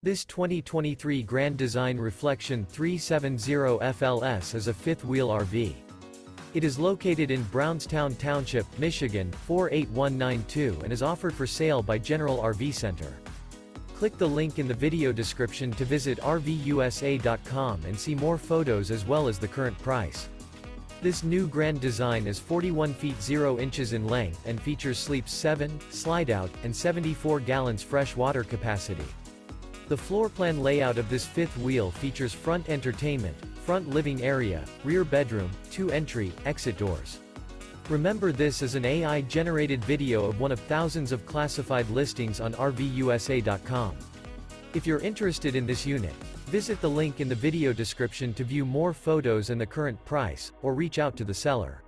This 2023 Grand Design Reflection 370 FLS is a fifth-wheel RV. It is located in Brownstown Township, Michigan, 48192 and is offered for sale by General RV Center. Click the link in the video description to visit RVUSA.com and see more photos as well as the current price. This new Grand Design is 41 feet 0 inches in length and features sleeps 7, slide-out, and 74 gallons fresh water capacity. The floor plan layout of this fifth wheel features front entertainment, front living area, rear bedroom, 2 entry, exit doors. Remember, this is an AI-generated video of one of thousands of classified listings on RVUSA.com. If you're interested in this unit, visit the link in the video description to view more photos and the current price, or reach out to the seller.